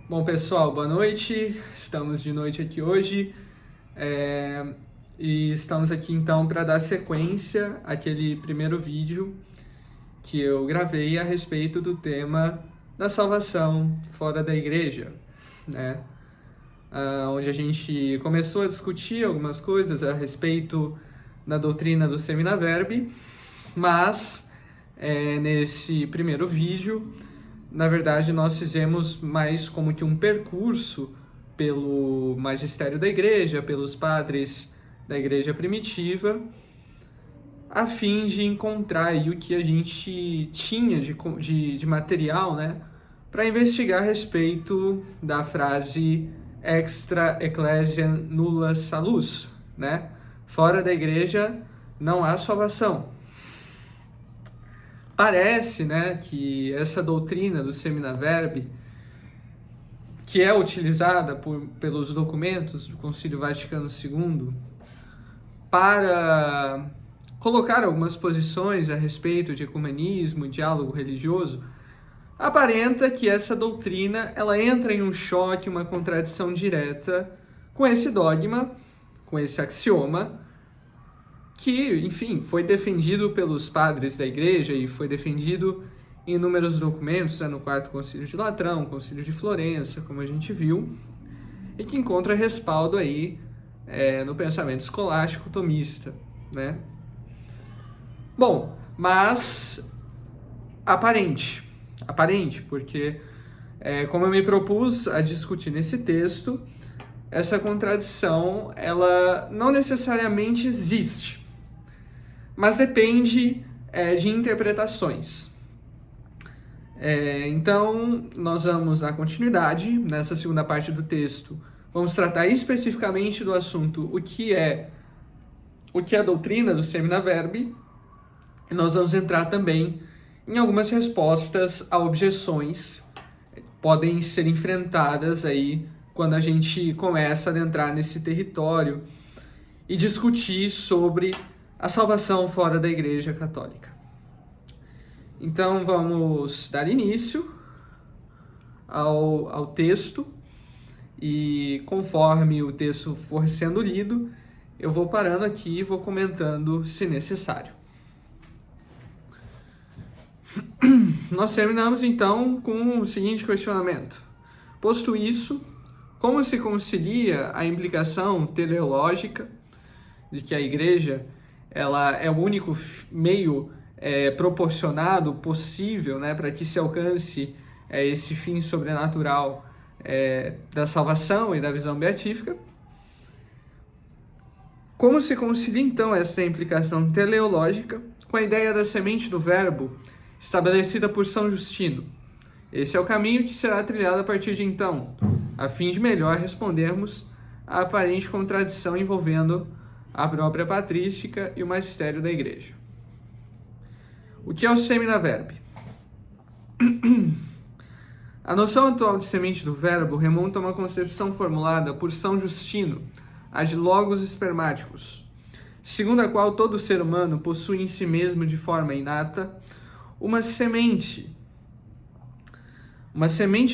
Bom, pessoal, boa noite. Estamos de noite aqui hoje e estamos aqui então para dar sequência àquele primeiro vídeo que eu gravei a respeito do tema da salvação fora da igreja, né? Onde a gente começou a discutir algumas coisas a respeito da doutrina do Seminaverbi, mas nesse primeiro vídeo, na verdade, nós fizemos mais como que um percurso pelo magistério da igreja, pelos padres da igreja primitiva, a fim de encontrar aí o que a gente tinha de material, né, para investigar a respeito da frase extra ecclesiam nulla salus, né? Fora da igreja não há salvação. Parece, né, que essa doutrina do Seminaverbi, que é utilizada pelos documentos do Concílio Vaticano II para colocar algumas posições a respeito de ecumenismo e diálogo religioso, aparenta que essa doutrina ela entra em um choque, uma contradição direta com esse dogma, com esse axioma, que, enfim, foi defendido pelos padres da igreja e foi defendido em inúmeros documentos, no Quarto Concílio de Latrão, Concílio de Florença, como a gente viu, e que encontra respaldo aí no pensamento escolástico tomista, né? Bom, mas aparente, porque como eu me propus a discutir nesse texto, essa contradição, ela não necessariamente existe, mas depende de interpretações. Então, nós vamos dar continuidade nessa segunda parte do texto. Vamos tratar especificamente do assunto o que é a doutrina do Seminaverbi, e nós vamos entrar também em algumas respostas a objeções que podem ser enfrentadas aí quando a gente começa a adentrar nesse território e discutir sobre a salvação fora da Igreja Católica. Então vamos dar início ao texto e conforme o texto for sendo lido, eu vou parando aqui e vou comentando se necessário. Nós terminamos então com o seguinte questionamento. Posto isso, como se concilia a implicação teleológica de que a Igreja ela é o único meio proporcionado possível, né, para que se alcance esse fim sobrenatural da salvação e da visão beatífica? Como se concilia então essa implicação teleológica com a ideia da semente do Verbo estabelecida por São Justino? Esse é o caminho que será trilhado a partir de então, a fim de melhor respondermos à aparente contradição envolvendo a própria patrística e o magistério da Igreja. O que é o Seminaverbi? A noção atual de semente do Verbo remonta a uma concepção formulada por São Justino, a de logos espermáticos, segundo a qual todo ser humano possui em si mesmo de forma inata uma semente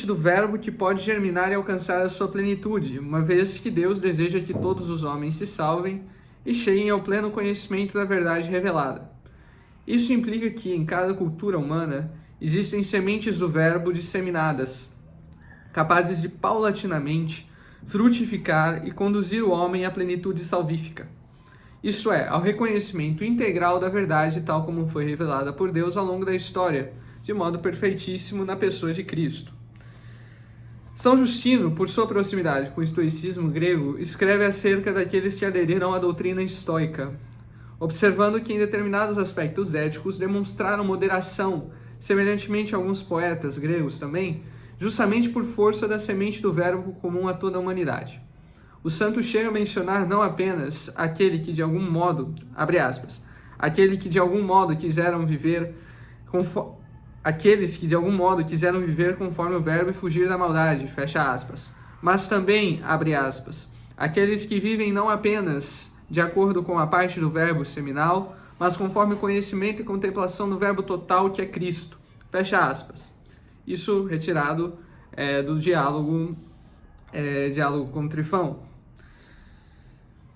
do Verbo que pode germinar e alcançar a sua plenitude, uma vez que Deus deseja que todos os homens se salvem e cheguem ao pleno conhecimento da verdade revelada. Isso implica que, em cada cultura humana, existem sementes do Verbo disseminadas, capazes de paulatinamente frutificar e conduzir o homem à plenitude salvífica. Isto é, ao reconhecimento integral da verdade tal como foi revelada por Deus ao longo da história, de modo perfeitíssimo na pessoa de Cristo. São Justino, por sua proximidade com o estoicismo grego, escreve acerca daqueles que aderiram à doutrina estoica, observando que em determinados aspectos éticos demonstraram moderação, semelhantemente a alguns poetas gregos também, justamente por força da semente do Verbo comum a toda a humanidade. O santo chega a mencionar não apenas aquele que de algum modo, abre aspas, aqueles que de algum modo quiseram viver conforme o Verbo e fugir da maldade, fecha aspas, mas também, abre aspas, aqueles que vivem não apenas de acordo com a parte do Verbo seminal, mas conforme o conhecimento e contemplação do Verbo total que é Cristo, fecha aspas. Isso retirado do diálogo com Trifão.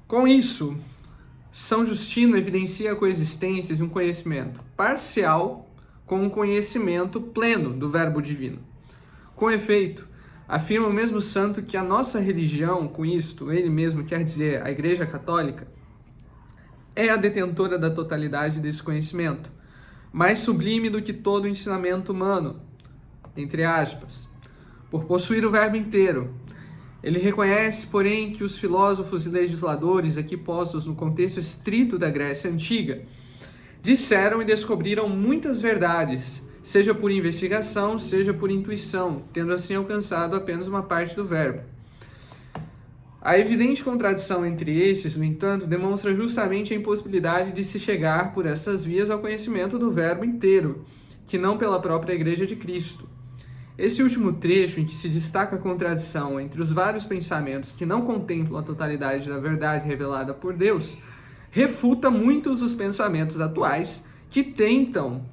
Com isso, São Justino evidencia a coexistência de um conhecimento parcial com um conhecimento pleno do Verbo Divino. Com efeito, afirma o mesmo santo que a nossa religião, com isto, ele mesmo quer dizer a Igreja Católica, é a detentora da totalidade desse conhecimento, mais sublime do que todo o ensinamento humano, entre aspas, por possuir o verbo inteiro. Ele reconhece, porém, que os filósofos e legisladores, aqui postos no contexto estrito da Grécia Antiga, disseram e descobriram muitas verdades, seja por investigação, seja por intuição, tendo assim alcançado apenas uma parte do verbo. A evidente contradição entre esses, no entanto, demonstra justamente a impossibilidade de se chegar por essas vias ao conhecimento do verbo inteiro, que não pela própria Igreja de Cristo. Esse último trecho, em que se destaca a contradição entre os vários pensamentos que não contemplam a totalidade da verdade revelada por Deus, refuta muitos dos pensamentos atuais que tentam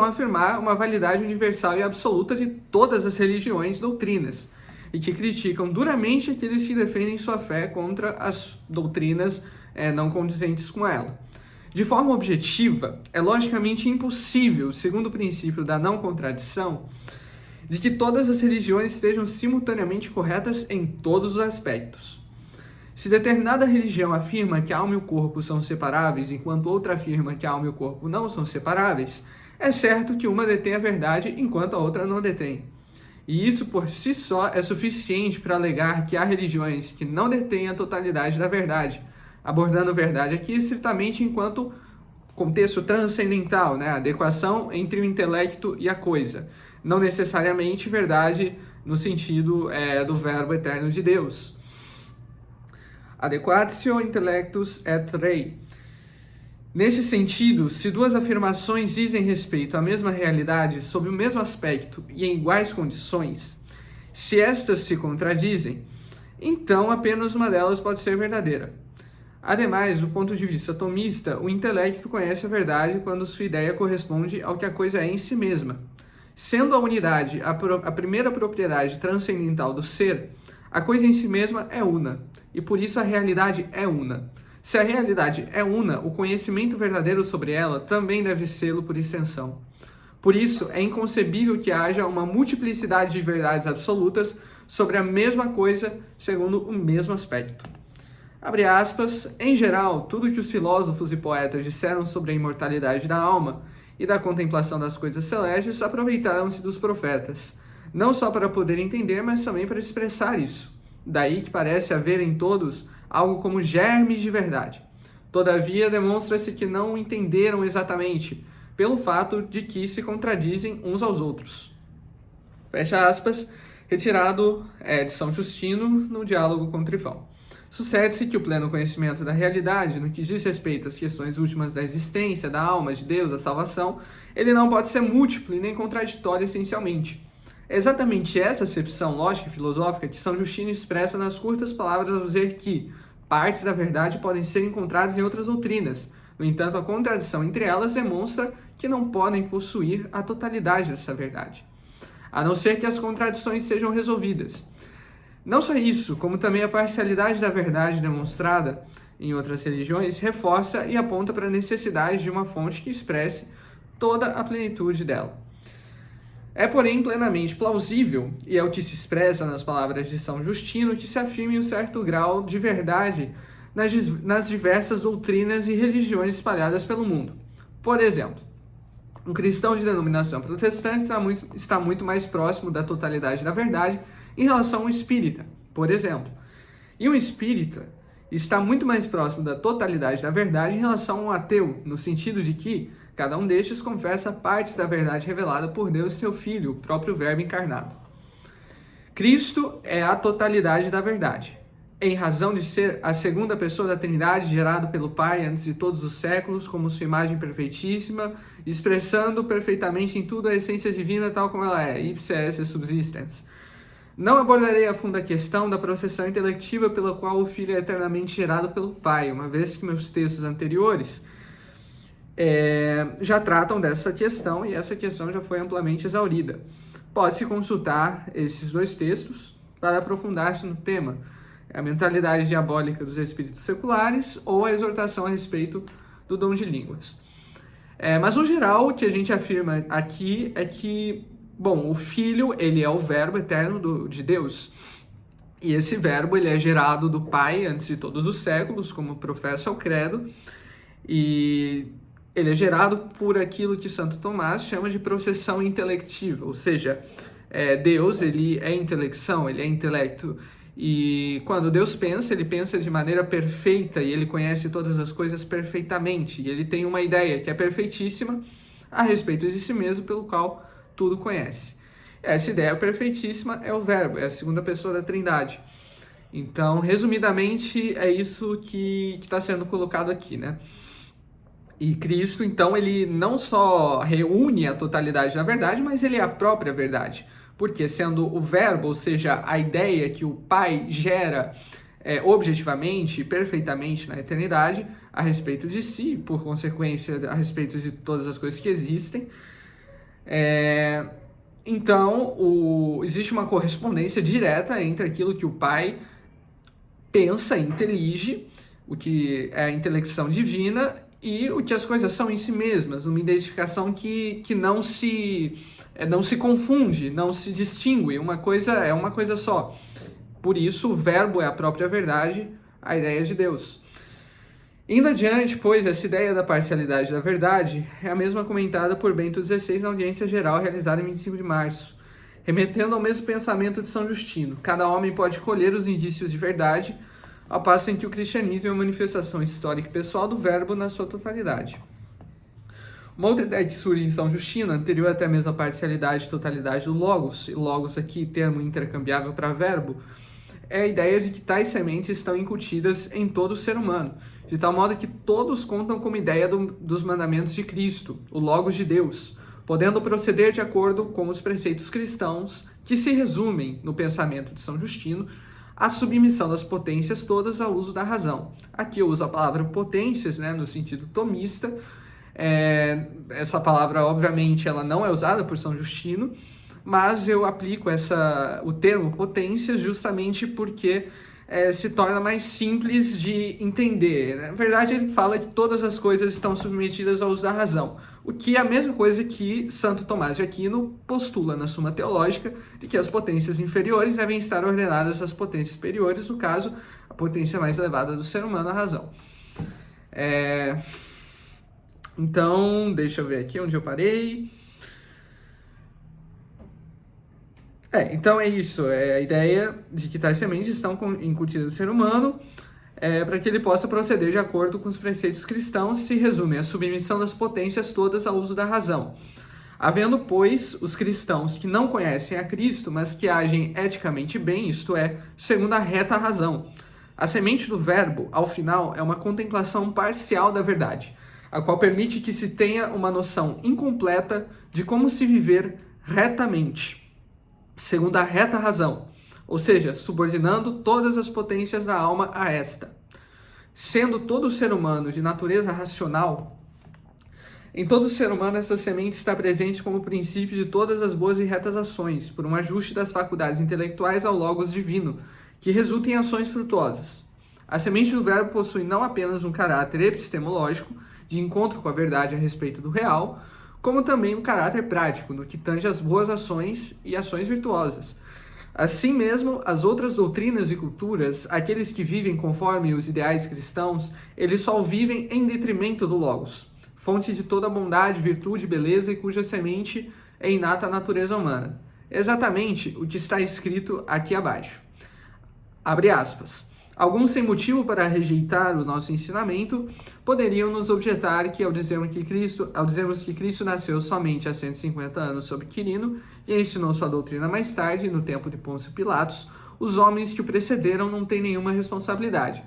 afirmar uma validade universal e absoluta de todas as religiões e doutrinas, e que criticam duramente aqueles que defendem sua fé contra as doutrinas não condizentes com ela. De forma objetiva, é logicamente impossível, segundo o princípio da não contradição, de que todas as religiões estejam simultaneamente corretas em todos os aspectos. Se determinada religião afirma que a alma e o corpo são separáveis, enquanto outra afirma que a alma e o corpo não são separáveis, é certo que uma detém a verdade enquanto a outra não detém. E isso por si só é suficiente para alegar que há religiões que não detêm a totalidade da verdade, abordando verdade aqui estritamente enquanto contexto transcendental, a adequação entre o intelecto e a coisa, não necessariamente verdade no sentido do verbo eterno de Deus. Adequatio intellectus et rei. Nesse sentido, se duas afirmações dizem respeito à mesma realidade sob o mesmo aspecto e em iguais condições, se estas se contradizem, então apenas uma delas pode ser verdadeira. Ademais, do ponto de vista tomista, o intelecto conhece a verdade quando sua ideia corresponde ao que a coisa é em si mesma. Sendo a unidade a primeira propriedade transcendental do ser, a coisa em si mesma é una, e por isso a realidade é una. Se a realidade é una, o conhecimento verdadeiro sobre ela também deve sê-lo por extensão. Por isso, é inconcebível que haja uma multiplicidade de verdades absolutas sobre a mesma coisa, segundo o mesmo aspecto. Abre aspas, em geral, tudo que os filósofos e poetas disseram sobre a imortalidade da alma e da contemplação das coisas celestes aproveitaram-se dos profetas, não só para poder entender, mas também para expressar isso. Daí que parece haver em todos algo como germes de verdade. Todavia, demonstra-se que não o entenderam exatamente, pelo fato de que se contradizem uns aos outros. Fecha aspas, retirado de São Justino no diálogo com Trifão. Sucede-se que o pleno conhecimento da realidade, no que diz respeito às questões últimas da existência, da alma, de Deus, da salvação, ele não pode ser múltiplo e nem contraditório essencialmente. É exatamente essa acepção lógica e filosófica que São Justino expressa nas curtas palavras ao dizer que partes da verdade podem ser encontradas em outras doutrinas. No entanto, a contradição entre elas demonstra que não podem possuir a totalidade dessa verdade, a não ser que as contradições sejam resolvidas. Não só isso, como também a parcialidade da verdade demonstrada em outras religiões reforça e aponta para a necessidade de uma fonte que expresse toda a plenitude dela. É, porém, plenamente plausível, e é o que se expressa nas palavras de São Justino, que se afirme um certo grau de verdade nas diversas doutrinas e religiões espalhadas pelo mundo. Por exemplo, um cristão de denominação protestante está muito mais próximo da totalidade da verdade em relação a um espírita, por exemplo. E um espírita está muito mais próximo da totalidade da verdade em relação a um ateu, no sentido de que cada um destes confessa partes da verdade revelada por Deus e seu Filho, o próprio Verbo encarnado. Cristo é a totalidade da verdade, em razão de ser a segunda pessoa da Trindade, gerado pelo Pai antes de todos os séculos, como sua imagem perfeitíssima, expressando perfeitamente em tudo a essência divina tal como ela é, ipse esse subsistens. Não abordarei a fundo a questão da processão intelectiva pela qual o Filho é eternamente gerado pelo Pai, uma vez que meus textos anteriores já tratam dessa questão e essa questão já foi amplamente exaurida. Pode-se consultar esses dois textos para aprofundar-se no tema, a mentalidade diabólica dos espíritos seculares ou a exortação a respeito do dom de línguas. Mas, no geral, o que a gente afirma aqui é que, bom, o Filho, ele é o verbo eterno de Deus. E esse verbo, ele é gerado do Pai antes de todos os séculos, como professa o Credo. E ele é gerado por aquilo que Santo Tomás chama de processão intelectiva. Ou seja, Deus, ele é intelecção, ele é intelecto. E quando Deus pensa, ele pensa de maneira perfeita e ele conhece todas as coisas perfeitamente. E ele tem uma ideia que é perfeitíssima a respeito de si mesmo, pelo qual tudo conhece. Essa ideia perfeitíssima é o Verbo, é a segunda pessoa da Trindade. Então, resumidamente, é isso que está sendo colocado aqui, né? E Cristo, então, ele não só reúne a totalidade da verdade, mas ele é a própria verdade. Porque sendo o verbo, ou seja, a ideia que o Pai gera objetivamente e perfeitamente na eternidade a respeito de si, por consequência, a respeito de todas as coisas que existem, então existe uma correspondência direta entre aquilo que o Pai pensa e intelige, o que é a intelecção divina, e o que as coisas são em si mesmas, uma identificação que não se confunde, não se distingue, uma coisa é uma coisa só. Por isso, o verbo é a própria verdade, a ideia de Deus. Indo adiante, pois, essa ideia da parcialidade da verdade é a mesma comentada por Bento XVI na audiência geral realizada em 25 de março, remetendo ao mesmo pensamento de São Justino. Cada homem pode colher os indícios de verdade, ao passo em que o cristianismo é uma manifestação histórica e pessoal do verbo na sua totalidade. Uma outra ideia que surge em São Justino, anterior até mesmo à parcialidade e totalidade do logos, e logos aqui, termo intercambiável para verbo, é a ideia de que tais sementes estão incutidas em todo o ser humano, de tal modo que todos contam como ideia dos mandamentos de Cristo, o Logos de Deus, podendo proceder de acordo com os preceitos cristãos, que se resumem, no pensamento de São Justino, a submissão das potências todas ao uso da razão. Aqui eu uso a palavra potências, né, no sentido tomista. Essa palavra, obviamente, ela não é usada por São Justino, mas eu aplico o termo potências justamente porque se torna mais simples de entender. Na verdade, ele fala que todas as coisas estão submetidas ao uso da razão, o que é a mesma coisa que Santo Tomás de Aquino postula na Suma Teológica, de que as potências inferiores devem estar ordenadas às potências superiores, no caso, a potência mais elevada do ser humano, a razão. Então, deixa eu ver aqui onde eu parei. Então é isso, é a ideia de que tais sementes estão incutidas no ser humano para que ele possa proceder de acordo com os preceitos cristãos, se resume a submissão das potências todas ao uso da razão. Havendo, pois, os cristãos que não conhecem a Cristo, mas que agem eticamente bem, isto é, segundo a reta razão. A semente do verbo, ao final, é uma contemplação parcial da verdade, a qual permite que se tenha uma noção incompleta de como se viver retamente, segundo a reta razão, ou seja, subordinando todas as potências da alma a esta. Sendo todo ser humano de natureza racional, em todo ser humano essa semente está presente como princípio de todas as boas e retas ações, por um ajuste das faculdades intelectuais ao logos divino, que resulta em ações frutuosas. A semente do verbo possui não apenas um caráter epistemológico, de encontro com a verdade a respeito do real, como também um caráter prático, no que tange às boas ações e ações virtuosas. Assim mesmo, as outras doutrinas e culturas, aqueles que vivem conforme os ideais cristãos, eles só vivem em detrimento do Logos, fonte de toda bondade, virtude, beleza e cuja semente é inata à natureza humana. Exatamente o que está escrito aqui abaixo. Abre aspas. Alguns, sem motivo para rejeitar o nosso ensinamento, poderiam nos objetar que, ao dizermos que Cristo nasceu somente há 150 anos sob Quirino e ensinou sua doutrina mais tarde, no tempo de Pôncio Pilatos, os homens que o precederam não têm nenhuma responsabilidade.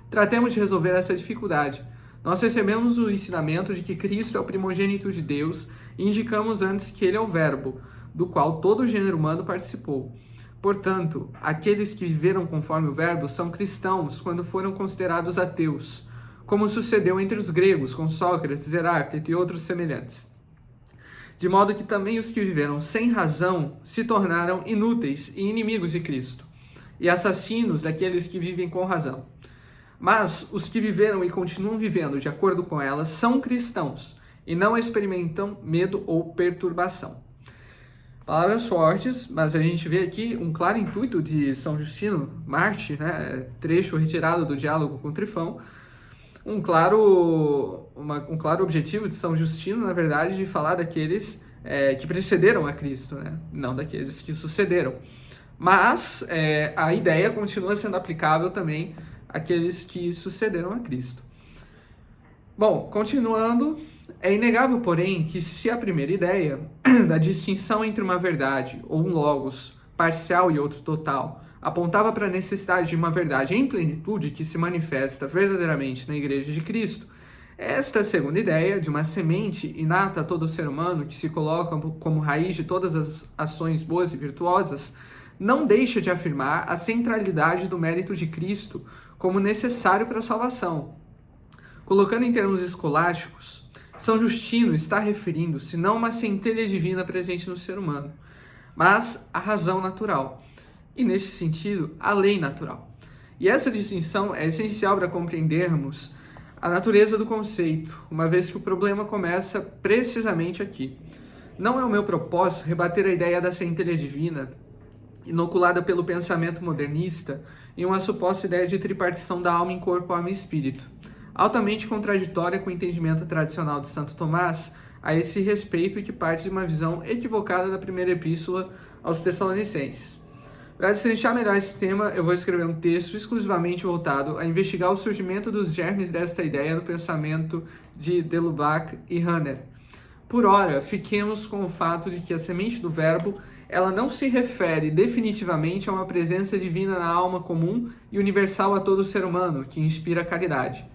Tratemos de resolver essa dificuldade. Nós recebemos o ensinamento de que Cristo é o primogênito de Deus e indicamos antes que ele é o Verbo, do qual todo o gênero humano participou. Portanto, aqueles que viveram conforme o verbo são cristãos quando foram considerados ateus. como sucedeu entre os gregos, com Sócrates, Heráclito e outros semelhantes. De modo que também os que viveram sem razão se tornaram inúteis e inimigos de Cristo, e assassinos daqueles que vivem com razão. Mas os que viveram e continuam vivendo de acordo com ela são cristãos, e não experimentam medo ou perturbação. Palavras fortes, mas a gente vê aqui um claro intuito de São Justino Mártir, né? Trecho retirado do diálogo com Trifão, um claro objetivo de São Justino, na verdade, de falar daqueles que precederam a Cristo, né? Não daqueles que sucederam. Mas a ideia continua sendo aplicável também àqueles que sucederam a Cristo. Bom, continuando, é inegável, porém, que se a primeira ideia da distinção entre uma verdade ou um logos parcial e outro total apontava para a necessidade de uma verdade em plenitude que se manifesta verdadeiramente na Igreja de Cristo, esta segunda ideia, de uma semente inata a todo ser humano que se coloca como raiz de todas as ações boas e virtuosas, não deixa de afirmar a centralidade do mérito de Cristo como necessário para a salvação. Colocando em termos escolásticos, São Justino está referindo-se não a uma centelha divina presente no ser humano, mas à razão natural, e neste sentido, a lei natural. E essa distinção é essencial para compreendermos a natureza do conceito, uma vez que o problema começa precisamente aqui. Não é o meu propósito rebater a ideia da centelha divina, inoculada pelo pensamento modernista, em uma suposta ideia de tripartição da alma em corpo, alma e espírito, altamente contraditória com o entendimento tradicional de Santo Tomás a esse respeito e que parte de uma visão equivocada da primeira epístola aos Tessalonicenses. Para destrinchar melhor esse tema, eu vou escrever um texto exclusivamente voltado a investigar o surgimento dos germes desta ideia no pensamento de de Lubac e Rahner. Por ora, fiquemos com o fato de que a semente do verbo ela não se refere definitivamente a uma presença divina na alma comum e universal a todo ser humano, que inspira caridade.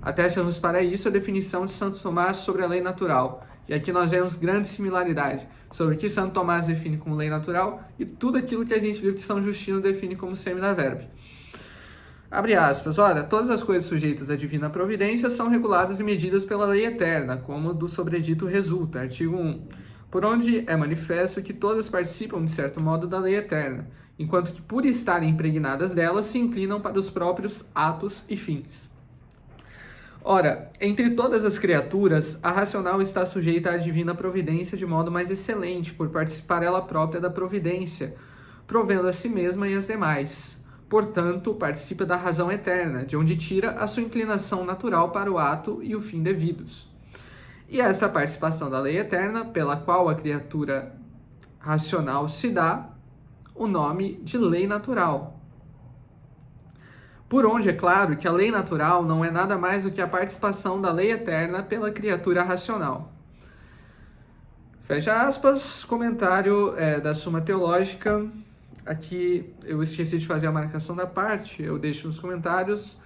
Atesta-nos para isso a definição de Santo Tomás sobre a lei natural, e aqui nós vemos grande similaridade sobre o que Santo Tomás define como lei natural e tudo aquilo que a gente viu que São Justino define como semina verbi. Abre aspas, ora, todas as coisas sujeitas à divina providência são reguladas e medidas pela lei eterna, como do sobredito resulta, artigo 1, por onde é manifesto que todas participam de certo modo da lei eterna, enquanto que por estarem impregnadas dela se inclinam para os próprios atos e fins. Ora, entre todas as criaturas, a racional está sujeita à divina providência de modo mais excelente, por participar ela própria da providência, provendo a si mesma e as demais. Portanto, participa da razão eterna, de onde tira a sua inclinação natural para o ato e o fim devidos. E esta participação da lei eterna, pela qual a criatura racional se dá o nome de lei natural. Por onde é claro que a lei natural não é nada mais do que a participação da lei eterna pela criatura racional. Fecha aspas, comentário da Suma Teológica. Aqui eu esqueci de fazer a marcação da parte, eu deixo nos comentários,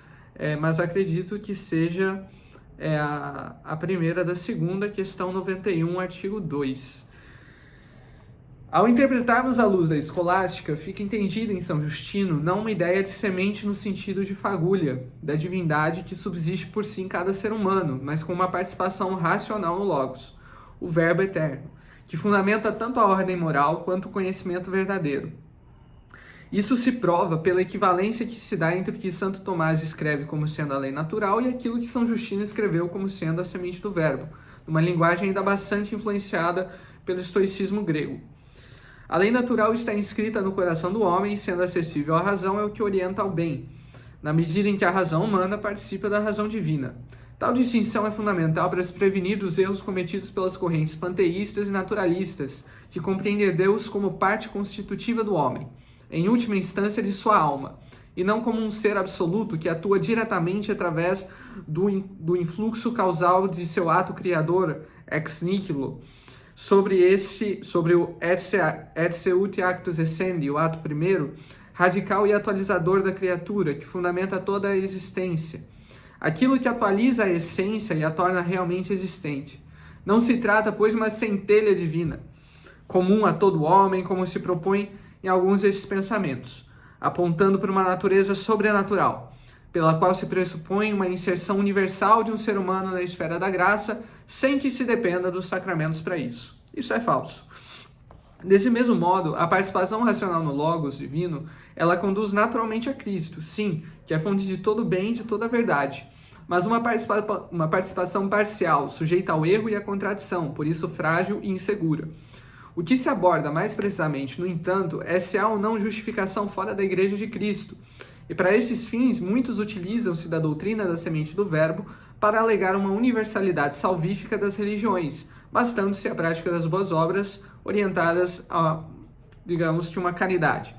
mas acredito que seja a primeira da segunda, questão 91, artigo 2. Ao interpretarmos à luz da escolástica, fica entendida em São Justino não uma ideia de semente no sentido de fagulha, da divindade que subsiste por si em cada ser humano, mas com uma participação racional no Logos, o Verbo eterno, que fundamenta tanto a ordem moral quanto o conhecimento verdadeiro. Isso se prova pela equivalência que se dá entre o que Santo Tomás descreve como sendo a lei natural e aquilo que São Justino escreveu como sendo a semente do Verbo, numa linguagem ainda bastante influenciada pelo estoicismo grego. A lei natural está inscrita no coração do homem e, sendo acessível à razão, é o que orienta ao bem, na medida em que a razão humana participa da razão divina. Tal distinção é fundamental para se prevenir dos erros cometidos pelas correntes panteístas e naturalistas, que compreendem Deus como parte constitutiva do homem, em última instância de sua alma, e não como um ser absoluto que atua diretamente através do influxo causal de seu ato criador, ex nihilo, sobre o et ut actus essendi, o ato primeiro, radical e atualizador da criatura, que fundamenta toda a existência. Aquilo que atualiza a essência e a torna realmente existente. Não se trata, pois, de uma centelha divina, comum a todo homem, como se propõe em alguns desses pensamentos, apontando para uma natureza sobrenatural, pela qual se pressupõe uma inserção universal de um ser humano na esfera da graça, sem que se dependa dos sacramentos para isso. Isso é falso. Desse mesmo modo, a participação racional no Logos divino, ela conduz naturalmente a Cristo, sim, que é fonte de todo bem e de toda verdade, mas uma participação parcial, sujeita ao erro e à contradição, por isso frágil e insegura. O que se aborda mais precisamente, no entanto, é se há ou não justificação fora da Igreja de Cristo. E para esses fins, muitos utilizam-se da doutrina da semente do Verbo para alegar uma universalidade salvífica das religiões, bastando-se a prática das boas obras orientadas a, digamos, de uma caridade.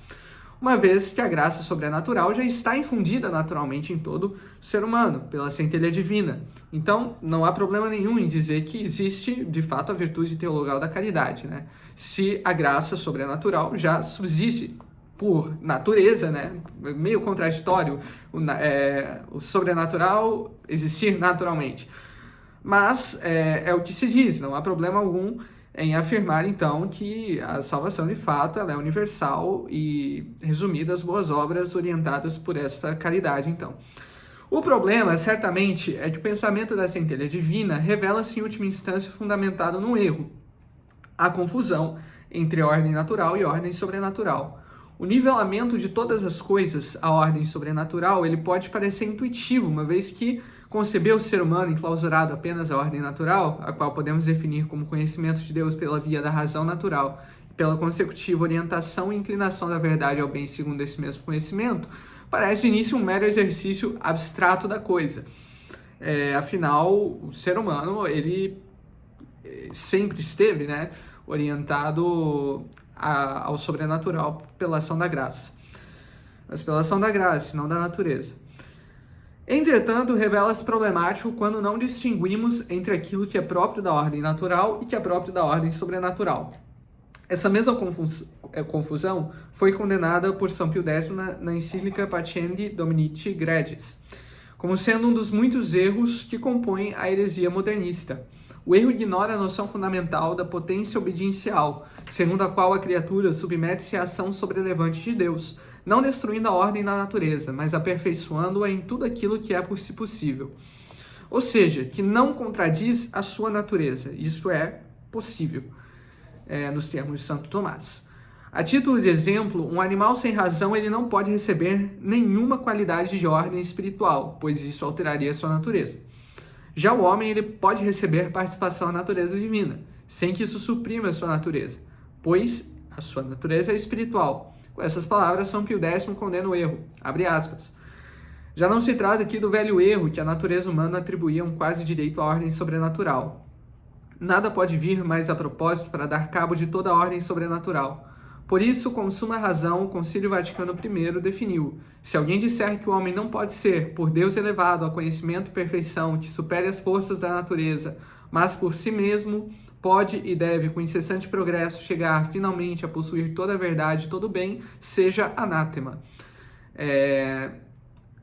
Uma vez que a graça sobrenatural já está infundida naturalmente em todo ser humano, pela centelha divina. Então, não há problema nenhum em dizer que existe, de fato, a virtude teologal da caridade, né? Se a graça sobrenatural já subsiste por natureza, né? Meio contraditório o sobrenatural existir naturalmente. Mas é o que se diz, não há problema algum em afirmar, então, que a salvação, de fato, ela é universal e resumida às boas obras orientadas por esta caridade, então. O problema, certamente, é que o pensamento da centelha divina revela-se, em última instância, fundamentado no erro, a confusão entre ordem natural e ordem sobrenatural. O nivelamento de todas as coisas à ordem sobrenatural, ele pode parecer intuitivo, uma vez que conceber o ser humano enclausurado apenas à ordem natural, a qual podemos definir como conhecimento de Deus pela via da razão natural, e pela consecutiva orientação e inclinação da verdade ao bem segundo esse mesmo conhecimento, parece no início um mero exercício abstrato da coisa. Afinal, o ser humano, ele sempre esteve, né, orientado ao sobrenatural pela ação da graça. Mas pela ação da graça, não da natureza. Entretanto, revela-se problemático quando não distinguimos entre aquilo que é próprio da ordem natural e que é próprio da ordem sobrenatural. Essa mesma confusão foi condenada por São Pio X na encíclica Pascendi Dominici Gregis, como sendo um dos muitos erros que compõem a heresia modernista. O erro ignora a noção fundamental da potência obediencial, segundo a qual a criatura submete-se à ação sobrelevante de Deus, não destruindo a ordem da natureza, mas aperfeiçoando-a em tudo aquilo que é por si possível. Ou seja, que não contradiz a sua natureza, isto é possível, nos termos de Santo Tomás. A título de exemplo, um animal sem razão ele não pode receber nenhuma qualidade de ordem espiritual, pois isso alteraria a sua natureza. Já o homem ele pode receber participação na natureza divina, sem que isso suprima a sua natureza, pois a sua natureza é espiritual. Com essas palavras, São Pio X condena o erro, abre aspas. Já não se trata aqui do velho erro que a natureza humana atribuía um quase direito à ordem sobrenatural. Nada pode vir mais a propósito para dar cabo de toda a ordem sobrenatural. Por isso, com suma razão, o Concílio Vaticano I definiu: se alguém disser que o homem não pode ser, por Deus elevado ao conhecimento e perfeição que supere as forças da natureza, mas por si mesmo pode e deve, com incessante progresso, chegar finalmente a possuir toda a verdade e todo o bem, seja anátema.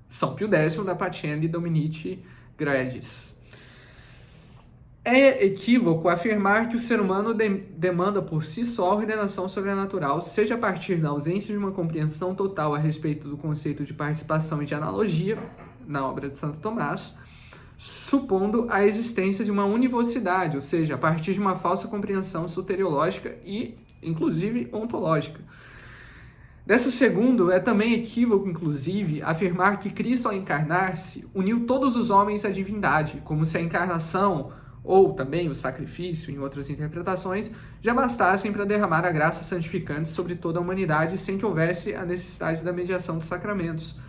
São Pio X da Pascendi Dominici Gregis. É equívoco afirmar que o ser humano demanda por si só a ordenação sobrenatural, seja a partir da ausência de uma compreensão total a respeito do conceito de participação e de analogia, na obra de Santo Tomás, supondo a existência de uma univocidade, ou seja, a partir de uma falsa compreensão soteriológica e, inclusive, ontológica. Dessa segundo, é também equívoco, inclusive, afirmar que Cristo, ao encarnar-se, uniu todos os homens à divindade, como se a encarnação ou também o sacrifício, em outras interpretações, já bastassem para derramar a graça santificante sobre toda a humanidade sem que houvesse a necessidade da mediação dos sacramentos.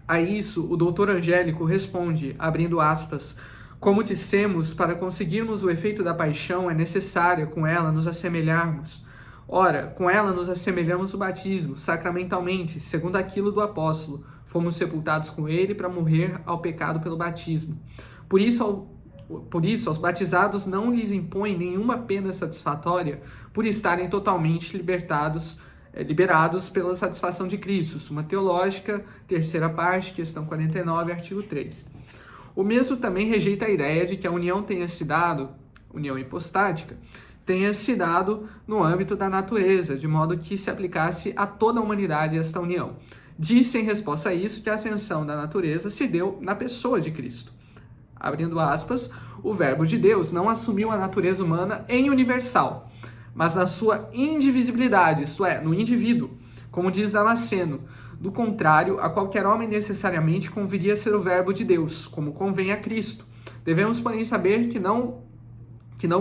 A isso, o doutor Angélico responde, abrindo aspas, como dissemos, para conseguirmos o efeito da paixão é necessário com ela nos assemelharmos. Ora, com ela nos assemelhamos o batismo, sacramentalmente, segundo aquilo do apóstolo. Fomos sepultados com ele para morrer ao pecado pelo batismo. Por isso, aos batizados não lhes impõe nenhuma pena satisfatória por estarem totalmente liberados pela satisfação de Cristo. Suma Teológica, terceira parte, questão 49, artigo 3. O mesmo também rejeita a ideia de que a união união hipostática, tenha se dado no âmbito da natureza, de modo que se aplicasse a toda a humanidade esta união. disse em resposta a isso que a ascensão da natureza se deu na pessoa de Cristo. Abrindo aspas, o Verbo de Deus não assumiu a natureza humana em universal, mas na sua indivisibilidade, isto é, no indivíduo, como diz Damasceno. Do contrário, a qualquer homem necessariamente conviria ser o Verbo de Deus, como convém a Cristo. Devemos, porém, saber que não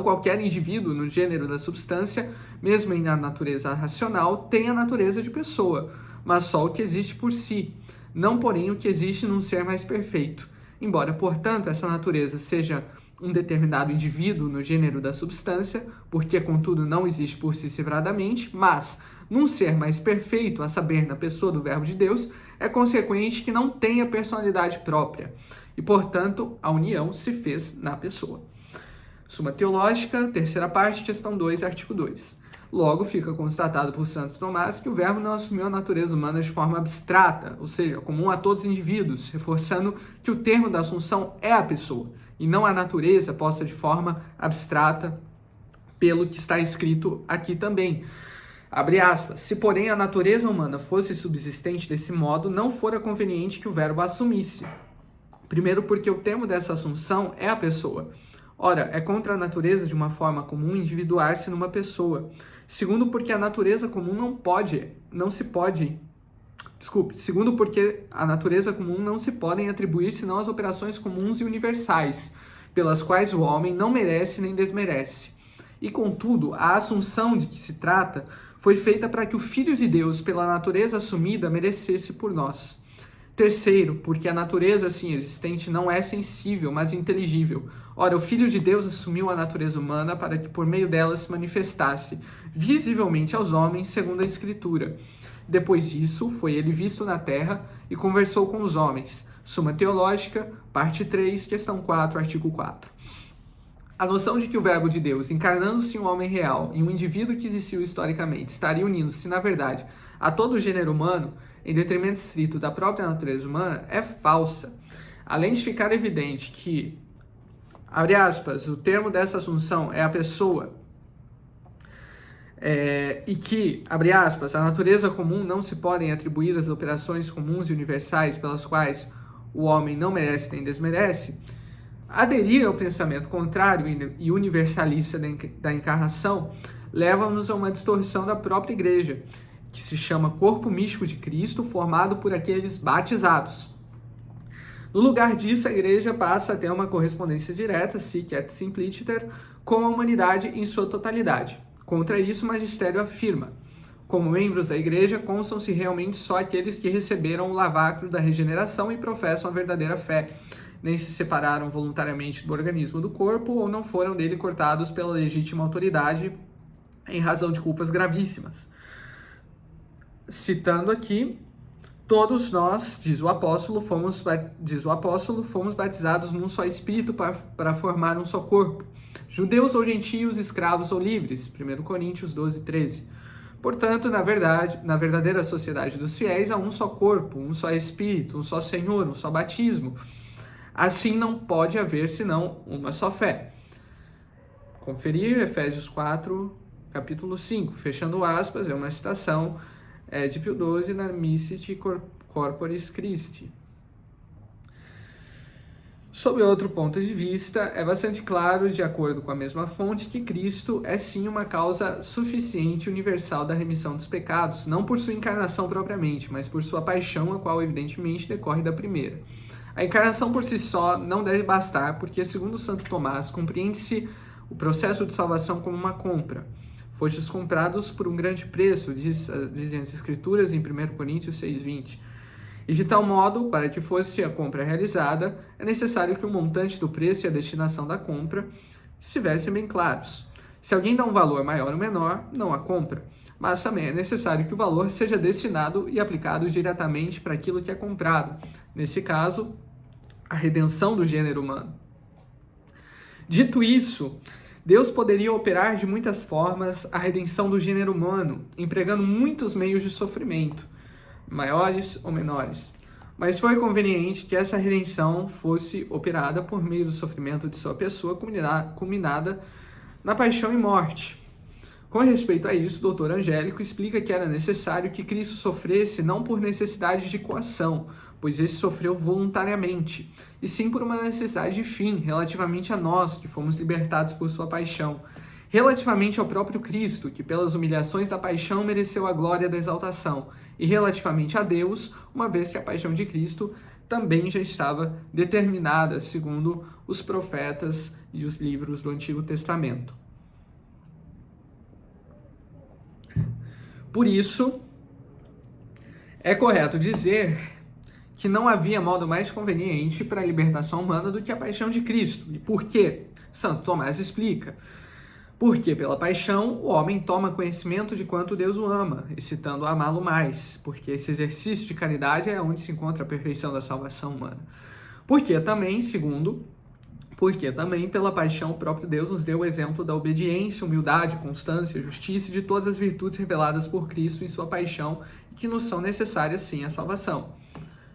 qualquer indivíduo no gênero da substância, mesmo em a natureza racional, tem a natureza de pessoa, mas só o que existe por si, não, porém, o que existe num ser mais perfeito. Embora, portanto, essa natureza seja um determinado indivíduo no gênero da substância, porque, contudo, não existe por si separadamente, mas, num ser mais perfeito, a saber, na pessoa do Verbo de Deus, é consequente que não tenha personalidade própria, e, portanto, a união se fez na pessoa. Suma Teológica, terceira parte, questão 2, artigo 2. Logo, fica constatado por Santo Tomás que o Verbo não assumiu a natureza humana de forma abstrata, ou seja, comum a todos os indivíduos, reforçando que o termo da assunção é a pessoa, e não a natureza posta de forma abstrata, pelo que está escrito aqui também. Abre aspas. Se, porém, a natureza humana fosse subsistente desse modo, não fora conveniente que o Verbo a assumisse. Primeiro, porque o termo dessa assunção é a pessoa. Ora, é contra a natureza de uma forma comum individuar-se numa pessoa. Segundo, porque a natureza comum Segundo, porque a natureza comum não se podem atribuir senão as operações comuns e universais, pelas quais o homem não merece nem desmerece. E, contudo, a assunção de que se trata foi feita para que o Filho de Deus, pela natureza assumida, merecesse por nós. Terceiro, porque a natureza assim existente não é sensível, mas inteligível. Ora, o Filho de Deus assumiu a natureza humana para que por meio dela se manifestasse visivelmente aos homens, segundo a Escritura. Depois disso, foi ele visto na terra e conversou com os homens. Suma Teológica, parte 3, questão 4, artigo 4. A noção de que o Verbo de Deus, encarnando-se em um homem real, em um indivíduo que existiu historicamente, estaria unindo-se, na verdade, a todo o gênero humano, em detrimento estrito da própria natureza humana, é falsa. Além de ficar evidente que, abre aspas, o termo dessa assunção é a pessoa, e que, abre aspas, a natureza comum não se podem atribuir as operações comuns e universais pelas quais o homem não merece nem desmerece, aderir ao pensamento contrário e universalista da encarnação leva-nos a uma distorção da própria Igreja, que se chama corpo místico de Cristo, formado por aqueles batizados. No lugar disso, a Igreja passa a ter uma correspondência direta, sic et simpliciter, com a humanidade em sua totalidade. Contra isso, o magistério afirma: como membros da Igreja, constam-se realmente só aqueles que receberam o lavacro da regeneração e professam a verdadeira fé, nem se separaram voluntariamente do organismo do corpo ou não foram dele cortados pela legítima autoridade em razão de culpas gravíssimas. Citando aqui, todos nós, diz o apóstolo, fomos batizados num só espírito para formar um só corpo. Judeus ou gentios, escravos ou livres. 1 Coríntios 12, 13. Portanto, na verdadeira sociedade dos fiéis, há um só corpo, um só espírito, um só Senhor, um só batismo. Assim não pode haver senão uma só fé. Conferir Efésios 4, capítulo 5, fechando aspas, é uma citação de Pio XII na Missite Corporis Christi. Sob outro ponto de vista, é bastante claro, de acordo com a mesma fonte, que Cristo é sim uma causa suficiente e universal da remissão dos pecados, não por sua encarnação propriamente, mas por sua paixão, a qual evidentemente decorre da primeira. A encarnação por si só não deve bastar, porque, segundo Santo Tomás, compreende-se o processo de salvação como uma compra. Fostes comprados por um grande preço, dizem as Escrituras em 1 Coríntios 6,20. E de tal modo, para que fosse a compra realizada, é necessário que o montante do preço e a destinação da compra estivessem bem claros. Se alguém dá um valor maior ou menor, não há compra. Mas também é necessário que o valor seja destinado e aplicado diretamente para aquilo que é comprado. Nesse caso, a redenção do gênero humano. Dito isso, Deus poderia operar de muitas formas a redenção do gênero humano, empregando muitos meios de sofrimento, maiores ou menores. Mas foi conveniente que essa redenção fosse operada por meio do sofrimento de sua pessoa, culminada na paixão e morte. Com respeito a isso, o Dr. Angélico explica que era necessário que Cristo sofresse não por necessidade de coação, pois esse sofreu voluntariamente, e sim por uma necessidade de fim, relativamente a nós, que fomos libertados por sua paixão, relativamente ao próprio Cristo, que pelas humilhações da paixão mereceu a glória da exaltação, e relativamente a Deus, uma vez que a paixão de Cristo também já estava determinada, segundo os profetas e os livros do Antigo Testamento. Por isso, é correto dizer que não havia modo mais conveniente para a libertação humana do que a paixão de Cristo. E por quê? Santo Tomás explica. Porque pela paixão o homem toma conhecimento de quanto Deus o ama, excitando a amá-lo mais, porque esse exercício de caridade é onde se encontra a perfeição da salvação humana. Porque também pela paixão o próprio Deus nos deu o exemplo da obediência, humildade, constância, justiça e de todas as virtudes reveladas por Cristo em sua paixão e que nos são necessárias sim à salvação.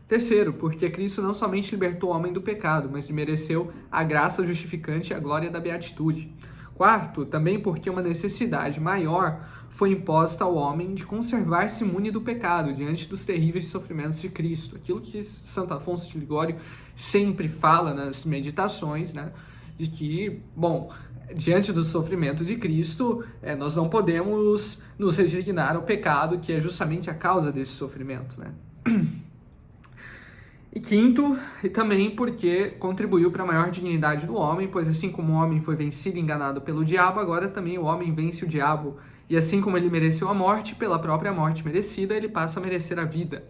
Terceiro, porque Cristo não somente libertou o homem do pecado, mas lhe mereceu a graça justificante e a glória da beatitude. Quarto, também porque uma necessidade maior foi imposta ao homem de conservar-se imune do pecado diante dos terríveis sofrimentos de Cristo. Aquilo que Santo Afonso de Ligório sempre fala nas meditações, né? De que, diante do sofrimento de Cristo, nós não podemos nos resignar ao pecado, que é justamente a causa desse sofrimento, né? E quinto, e também porque contribuiu para a maior dignidade do homem, pois assim como o homem foi vencido e enganado pelo diabo, agora também o homem vence o diabo. E assim como ele mereceu a morte, pela própria morte merecida, ele passa a merecer a vida.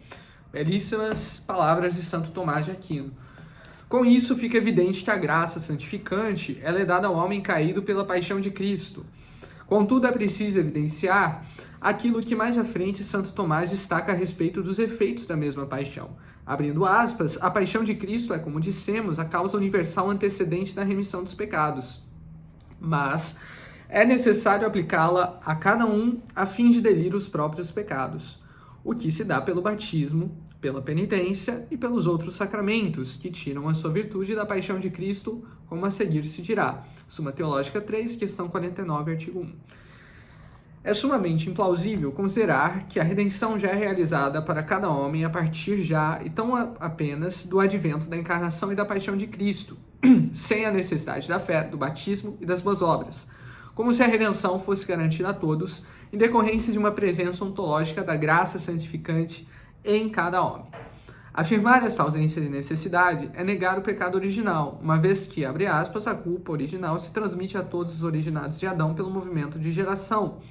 Belíssimas palavras de Santo Tomás de Aquino. Com isso, fica evidente que a graça santificante ela é dada ao homem caído pela paixão de Cristo. Contudo, é preciso evidenciar aquilo que mais à frente Santo Tomás destaca a respeito dos efeitos da mesma paixão. Abrindo aspas, a paixão de Cristo é, como dissemos, a causa universal antecedente da remissão dos pecados. Mas é necessário aplicá-la a cada um a fim de delir os próprios pecados, o que se dá pelo batismo, pela penitência e pelos outros sacramentos, que tiram a sua virtude da paixão de Cristo, como a seguir se dirá. Suma Teológica 3, questão 49, artigo 1. É sumamente implausível considerar que a redenção já é realizada para cada homem a partir já e tão apenas do advento da encarnação e da paixão de Cristo, sem a necessidade da fé, do batismo e das boas obras, como se a redenção fosse garantida a todos em decorrência de uma presença ontológica da graça santificante em cada homem. Afirmar esta ausência de necessidade é negar o pecado original, uma vez que, abre aspas, a culpa original se transmite a todos os originados de Adão pelo movimento de geração.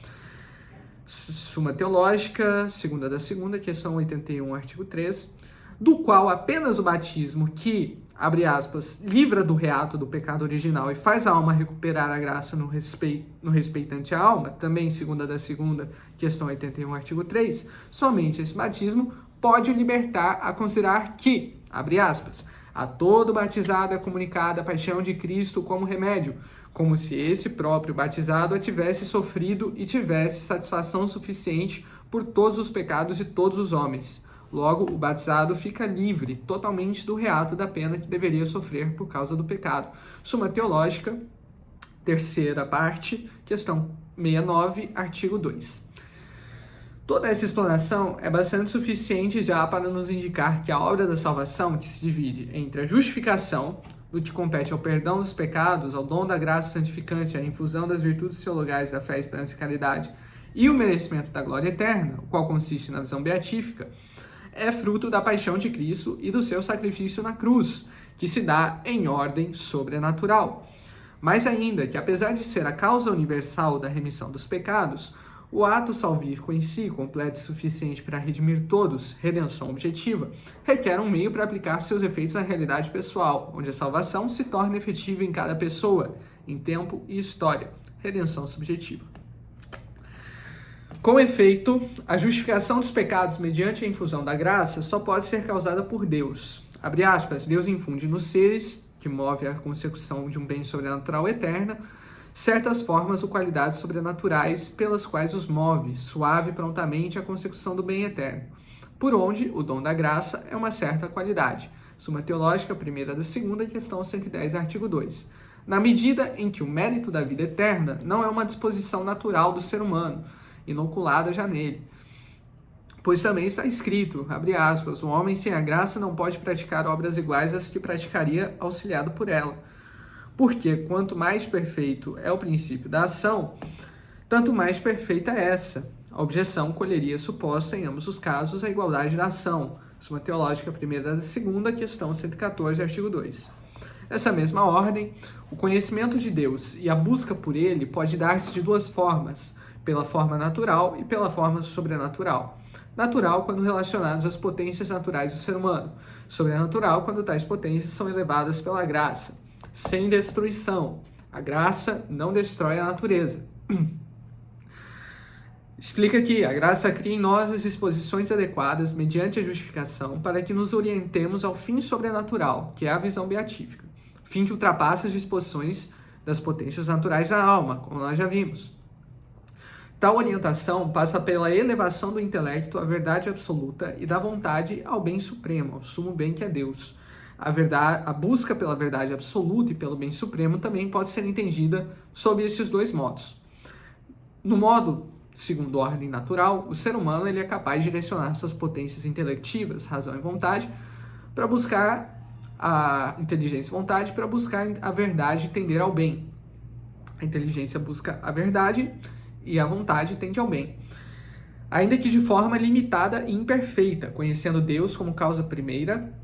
Suma Teológica, segunda da segunda, questão 81, artigo 3, do qual apenas o batismo que, abre aspas, livra do reato do pecado original e faz a alma recuperar a graça no respeitante à alma, também segunda da segunda, questão 81, artigo 3, somente esse batismo pode libertar a considerar que, abre aspas, a todo batizado é comunicada a paixão de Cristo como remédio, como se esse próprio batizado a tivesse sofrido e tivesse satisfação suficiente por todos os pecados de todos os homens. Logo, o batizado fica livre totalmente do reato da pena que deveria sofrer por causa do pecado. Suma Teológica, terceira parte, questão 69, artigo 2. Toda essa explanação é bastante suficiente já para nos indicar que a obra da salvação, que se divide entre a justificação, do que compete ao perdão dos pecados, ao dom da graça santificante, à infusão das virtudes teologais da fé, esperança e caridade, e o merecimento da glória eterna, o qual consiste na visão beatífica, é fruto da paixão de Cristo e do seu sacrifício na cruz, que se dá em ordem sobrenatural. Mais ainda, que apesar de ser a causa universal da remissão dos pecados, o ato salvífico em si, completo e suficiente para redimir todos, redenção objetiva, requer um meio para aplicar seus efeitos na realidade pessoal, onde a salvação se torna efetiva em cada pessoa, em tempo e história, redenção subjetiva. Com efeito, a justificação dos pecados mediante a infusão da graça só pode ser causada por Deus. Abre aspas, Deus infunde nos seres, que move a consecução de um bem sobrenatural eterna, certas formas ou qualidades sobrenaturais pelas quais os move, suave prontamente a consecução do bem eterno, por onde o dom da graça é uma certa qualidade. Suma Teológica, primeira da segunda, questão 110, artigo 2. na medida em que o mérito da vida eterna não é uma disposição natural do ser humano, inoculada já nele. Pois também está escrito, abre aspas, o homem sem a graça não pode praticar obras iguais às que praticaria auxiliado por ela. Porque quanto mais perfeito é o princípio da ação, tanto mais perfeita é essa. A objeção colheria suposta, em ambos os casos, a igualdade da ação. Suma Teológica 1ª da 2ª, questão 114, artigo 2. Nessa mesma ordem, o conhecimento de Deus e a busca por ele pode dar-se de duas formas, pela forma natural e pela forma sobrenatural. Natural quando relacionados às potências naturais do ser humano, sobrenatural quando tais potências são elevadas pela graça, sem destruição. A graça não destrói a natureza. Explica que a graça cria em nós as disposições adequadas mediante a justificação para que nos orientemos ao fim sobrenatural, que é a visão beatífica, fim que ultrapassa as disposições das potências naturais da alma, como nós já vimos. Tal orientação passa pela elevação do intelecto à verdade absoluta e da vontade ao bem supremo, ao sumo bem que é Deus. A busca pela verdade absoluta e pelo bem supremo também pode ser entendida sob esses dois modos. No modo segundo ordem natural, o ser humano ele é capaz de direcionar suas potências intelectivas, razão e vontade, para buscar a inteligência e vontade, para buscar a verdade e tender ao bem. A inteligência busca a verdade e a vontade tende ao bem. Ainda que de forma limitada e imperfeita, conhecendo Deus como causa primeira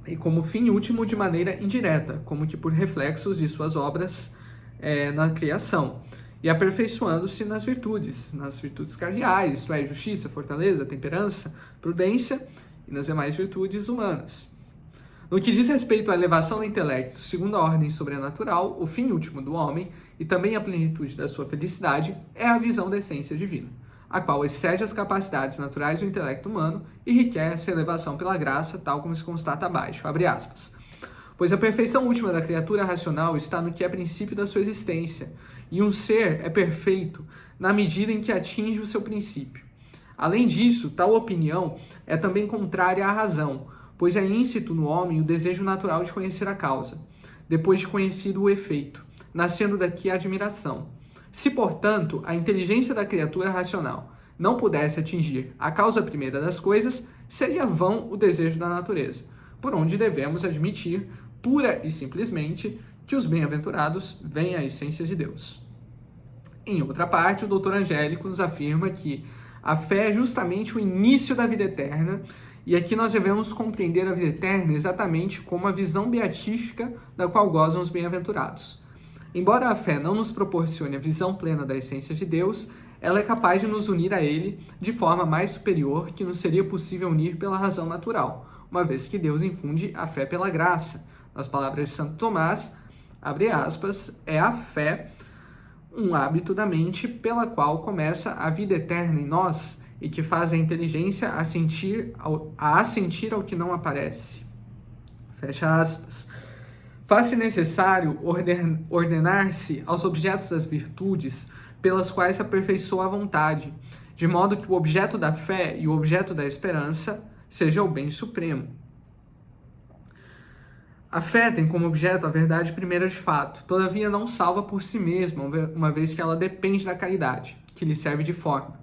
e como fim último de maneira indireta, como que por reflexos de suas obras na criação. E aperfeiçoando-se nas virtudes cardeais, isto é, justiça, fortaleza, temperança, prudência e nas demais virtudes humanas. No que diz respeito à elevação do intelecto, segundo a ordem sobrenatural, o fim último do homem e também a plenitude da sua felicidade é a visão da essência divina, a qual excede as capacidades naturais do intelecto humano e requer essa elevação pela graça, tal como se constata abaixo, abre aspas. Pois a perfeição última da criatura racional está no que é princípio da sua existência, e um ser é perfeito na medida em que atinge o seu princípio. Além disso, tal opinião é também contrária à razão, pois é íncito no homem o desejo natural de conhecer a causa, depois de conhecido o efeito, nascendo daqui a admiração. Se, portanto, a inteligência da criatura racional não pudesse atingir a causa primeira das coisas, seria vão o desejo da natureza, por onde devemos admitir, pura e simplesmente, que os bem-aventurados veem a essência de Deus. Em outra parte, o Dr. Angélico nos afirma que a fé é justamente o início da vida eterna, e aqui nós devemos compreender a vida eterna exatamente como a visão beatífica da qual gozam os bem-aventurados. Embora a fé não nos proporcione a visão plena da essência de Deus, ela é capaz de nos unir a Ele de forma mais superior que nos seria possível unir pela razão natural, uma vez que Deus infunde a fé pela graça. Nas palavras de Santo Tomás, abre aspas, é a fé um hábito da mente pela qual começa a vida eterna em nós e que faz a inteligência assentir ao que não aparece. Fecha aspas. Faz-se necessário ordenar-se aos objetos das virtudes pelas quais se aperfeiçoa a vontade, de modo que o objeto da fé e o objeto da esperança seja o bem supremo. A fé tem como objeto a verdade primeira de fato, todavia não salva por si mesma, uma vez que ela depende da caridade, que lhe serve de forma.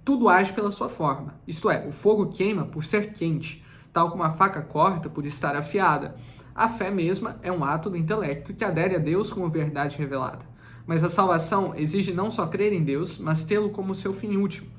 Tudo age pela sua forma, isto é, o fogo queima por ser quente, tal como a faca corta por estar afiada. A fé mesma é um ato do intelecto que adere a Deus como verdade revelada. Mas a salvação exige não só crer em Deus, mas tê-lo como seu fim último.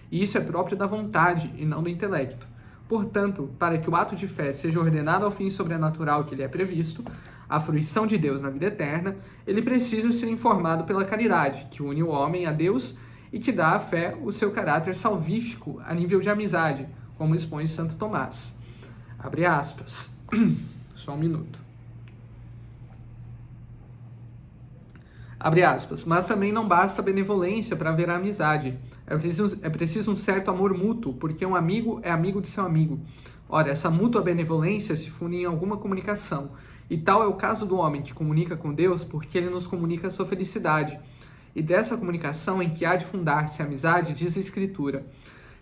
E isso é próprio da vontade e não do intelecto. Portanto, para que o ato de fé seja ordenado ao fim sobrenatural que lhe é previsto, a fruição de Deus na vida eterna, ele precisa ser informado pela caridade, que une o homem a Deus e que dá à fé o seu caráter salvífico a nível de amizade, como expõe Santo Tomás. Abre aspas. Só um minuto. Abre aspas. Mas também não basta a benevolência para haver a amizade. É preciso um certo amor mútuo, porque um amigo é amigo de seu amigo. Ora, essa mútua benevolência se funde em alguma comunicação. E tal é o caso do homem que comunica com Deus, porque ele nos comunica a sua felicidade. E dessa comunicação em que há de fundar-se a amizade, diz a Escritura: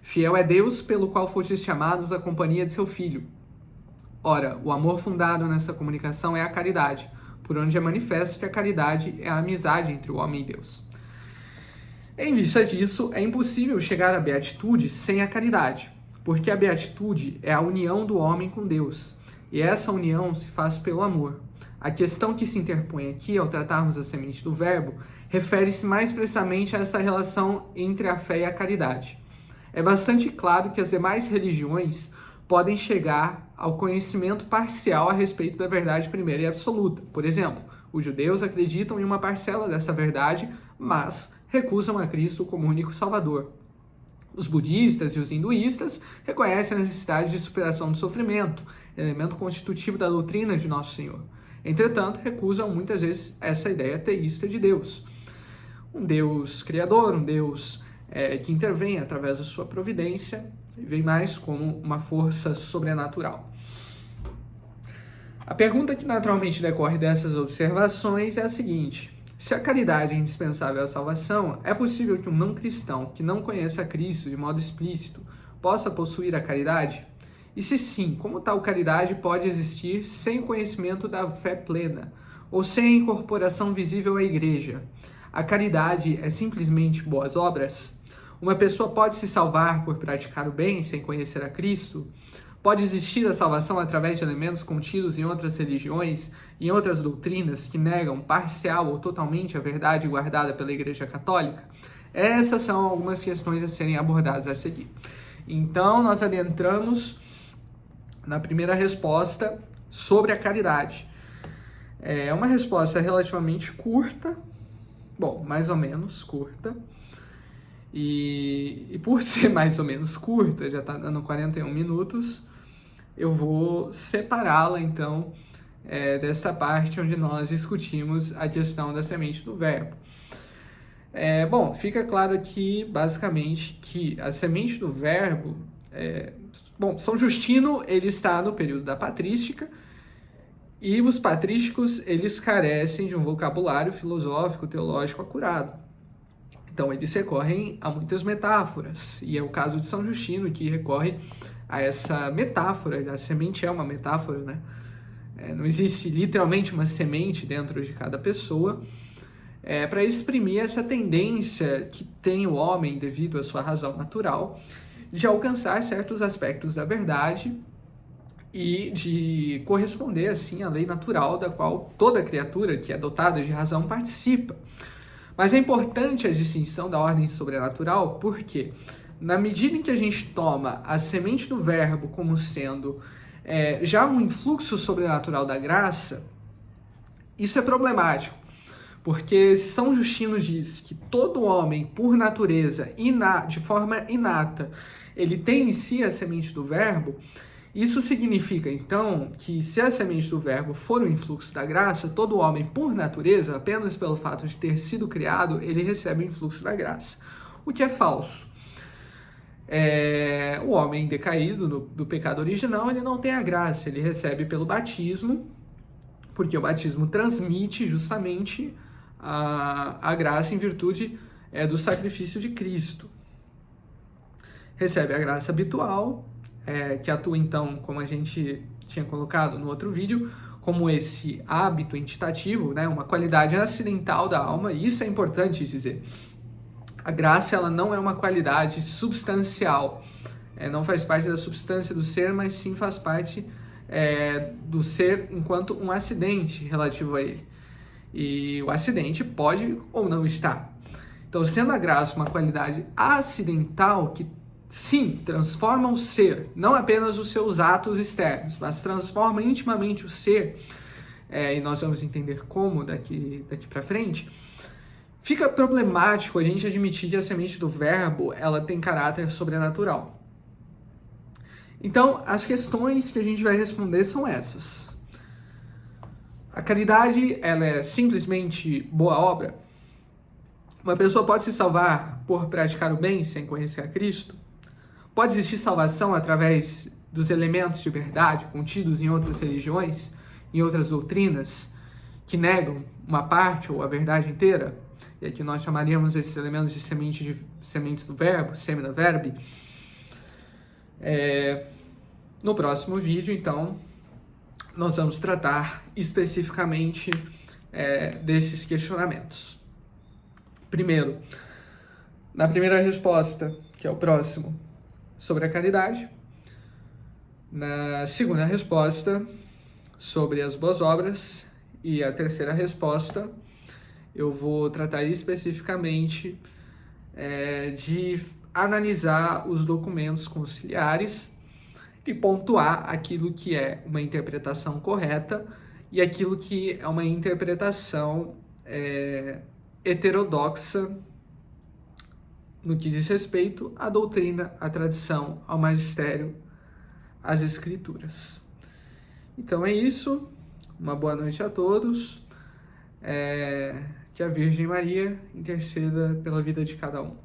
fiel é Deus, pelo qual fostes chamados à companhia de seu Filho. Ora, o amor fundado nessa comunicação é a caridade, por onde é manifesto que a caridade é a amizade entre o homem e Deus. Em vista disso, é impossível chegar à beatitude sem a caridade, porque a beatitude é a união do homem com Deus, e essa união se faz pelo amor. A questão que se interpõe aqui, ao tratarmos a semente do verbo, refere-se mais precisamente a essa relação entre a fé e a caridade. É bastante claro que as demais religiões podem chegar ao conhecimento parcial a respeito da verdade primeira e absoluta. Por exemplo, os judeus acreditam em uma parcela dessa verdade, mas recusam a Cristo como único Salvador. Os budistas e os hinduístas reconhecem a necessidade de superação do sofrimento, elemento constitutivo da doutrina de Nosso Senhor. Entretanto, recusam muitas vezes essa ideia teísta de Deus. Um Deus criador, um Deus que intervém através da sua providência e vem mais como uma força sobrenatural. A pergunta que naturalmente decorre dessas observações é a seguinte: se a caridade é indispensável à salvação, é possível que um não cristão que não conheça Cristo de modo explícito possa possuir a caridade? E se sim, como tal caridade pode existir sem o conhecimento da fé plena, ou sem a incorporação visível à igreja? A caridade é simplesmente boas obras? Uma pessoa pode se salvar por praticar o bem sem conhecer a Cristo? Pode existir a salvação através de elementos contidos em outras religiões e em outras doutrinas que negam parcial ou totalmente a verdade guardada pela Igreja Católica? Essas são algumas questões a serem abordadas a seguir. Então, nós adentramos na primeira resposta sobre a caridade. É uma resposta relativamente curta, bom, mais ou menos curta, e por ser mais ou menos curta, já está dando 41 minutos, eu vou separá-la, então, desta parte onde nós discutimos a questão da semente do verbo. Bom, fica claro aqui, basicamente, que a semente do verbo... São Justino, ele está no período da patrística, e os patrísticos, eles carecem de um vocabulário filosófico, teológico acurado. Então, eles recorrem a muitas metáforas, e é o caso de São Justino, que recorre a essa metáfora. A semente é uma metáfora, né? Não existe literalmente uma semente dentro de cada pessoa, para exprimir essa tendência que tem o homem, devido à sua razão natural, de alcançar certos aspectos da verdade e de corresponder, assim, à lei natural da qual toda criatura que é dotada de razão participa. Mas é importante a distinção da ordem sobrenatural, porque na medida em que a gente toma a semente do verbo como sendo já um influxo sobrenatural da graça, isso é problemático. Porque se São Justino diz que todo homem, por natureza, de forma inata, ele tem em si a semente do verbo, isso significa, então, que se a semente do verbo for o influxo da graça, todo homem, por natureza, apenas pelo fato de ter sido criado, ele recebe o influxo da graça. O que é falso. O homem decaído do pecado original, ele não tem a graça, ele recebe pelo batismo, porque o batismo transmite justamente a graça em virtude do sacrifício de Cristo. Recebe a graça habitual, que atua então, como a gente tinha colocado no outro vídeo, como esse hábito entitativo, né, uma qualidade acidental da alma, e isso é importante dizer. A graça, ela não é uma qualidade substancial, não faz parte da substância do ser, mas sim faz parte do ser enquanto um acidente relativo a ele. E o acidente pode ou não estar. Então, sendo a graça uma qualidade acidental que, sim, transforma o ser, não apenas os seus atos externos, mas transforma intimamente o ser, e nós vamos entender como daqui para frente, fica problemático a gente admitir que a semente do verbo ela tem caráter sobrenatural. Então, as questões que a gente vai responder são essas. A caridade, ela é simplesmente boa obra? Uma pessoa pode se salvar por praticar o bem sem conhecer a Cristo? Pode existir salvação através dos elementos de verdade contidos em outras religiões, em outras doutrinas, que negam uma parte ou a verdade inteira? E aqui nós chamaríamos esses elementos de sementes do verbo, semina verbi. No próximo vídeo, então, nós vamos tratar especificamente desses questionamentos. Primeiro, na primeira resposta, que é o próximo, sobre a caridade. Na segunda resposta, sobre as boas obras. E a terceira resposta, eu vou tratar especificamente de analisar os documentos conciliares e pontuar aquilo que é uma interpretação correta e aquilo que é uma interpretação heterodoxa no que diz respeito à doutrina, à tradição, ao magistério, às escrituras. Então é isso. Uma boa noite a todos. Que a Virgem Maria interceda pela vida de cada um.